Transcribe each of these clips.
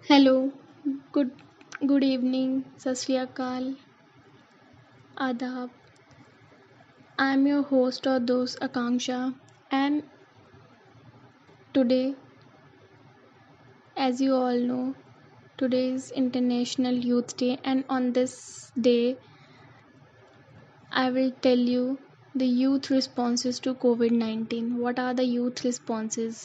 Hello, good good evening, Sat Sri Akal, Adab. I am your host or dost Akanksha, and today, as you all know, today is International Youth Day, and on this day, I will tell you the youth responses to COVID 19. What are the youth responses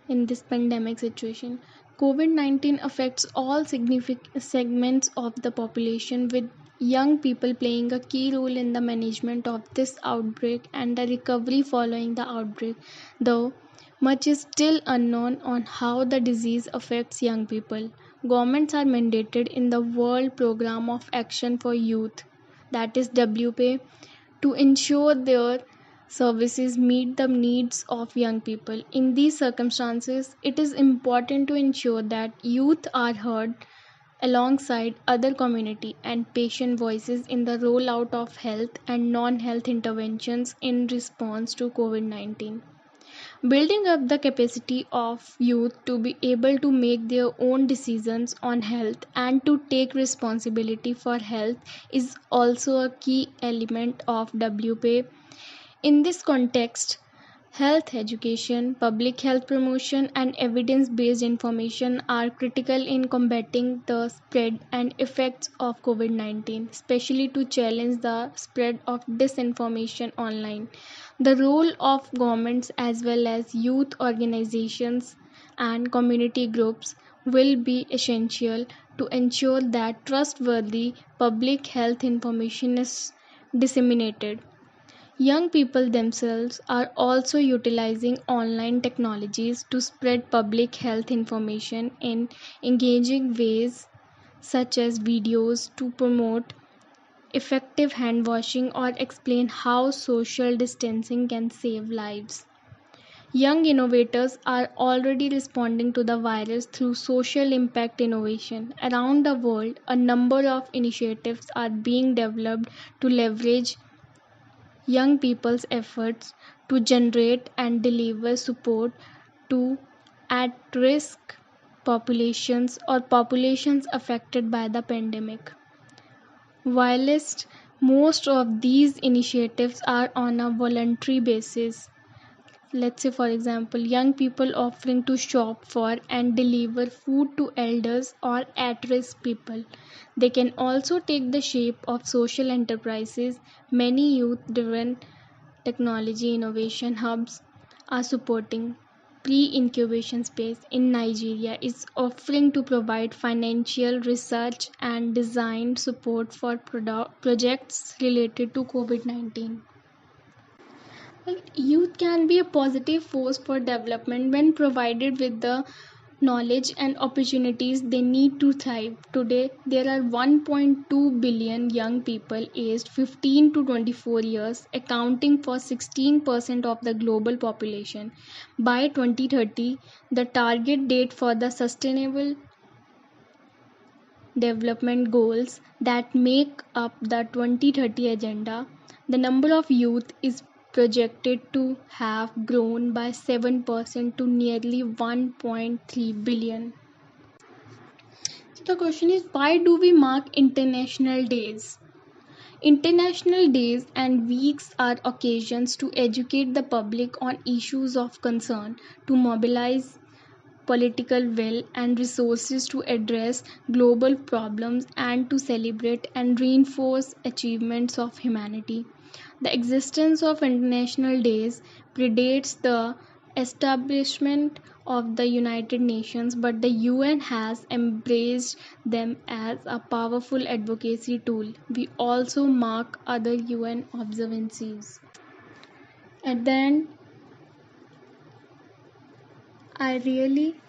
in this pandemic situation? COVID 19 affects all significant segments of the population, with young people playing a key role in the management of this outbreak and the recovery following the outbreak, though much is still unknown on how the disease affects young people. Governments are mandated in the World Programme of Action for Youth, that is WPA, to ensure their services meet the needs of young people. In these circumstances, it is important to ensure that youth are heard alongside other community and patient voices in the rollout of health and non-health interventions in response to COVID-19. Building up the capacity of youth to be able to make their own decisions on health and to take responsibility for health is also a key element of WPA. In this context, health education, public health promotion, and evidence based information are critical in combating the spread and effects of COVID 19, especially to challenge the spread of disinformation online. The role of governments as well as youth organizations and community groups will be essential to ensure that trustworthy public health information is disseminated. Young people themselves are also utilizing online technologies to spread public health information in engaging ways, such as videos to promote effective hand washing or explain how social distancing can save lives. Young innovators are already responding to the virus through social impact innovation. Around the world, a number of initiatives are being developed to leverage young people's efforts to generate and deliver support to at risk populations or populations affected by the pandemic. Whilst most of these initiatives are on a voluntary basis, let's say for example young people offering to shop for and deliver food to elders or at risk people, they can also take the shape of social enterprises. Many youth driven technology innovation hubs are supporting pre-incubation space in Nigeria is offering to provide financial research and design support for projects related to COVID-19. Youth can be a positive force for development when provided with the knowledge and opportunities they need to thrive. Today, there are 1.2 billion young people aged 15 to 24 years, accounting for 16% of the global population. By 2030, the target date for the Sustainable Development Goals that make up the 2030 agenda, the number of youth is projected to have grown by 7% to nearly 1.3 billion. So the question is, why do we mark international days? International days and weeks are occasions to educate the public on issues of concern, to mobilize political will and resources to address global problems, and to celebrate and reinforce achievements of humanity. The existence of international days predates the establishment of the United Nations, but the UN has embraced them as a powerful advocacy tool. We also mark other UN observances. At the end, I really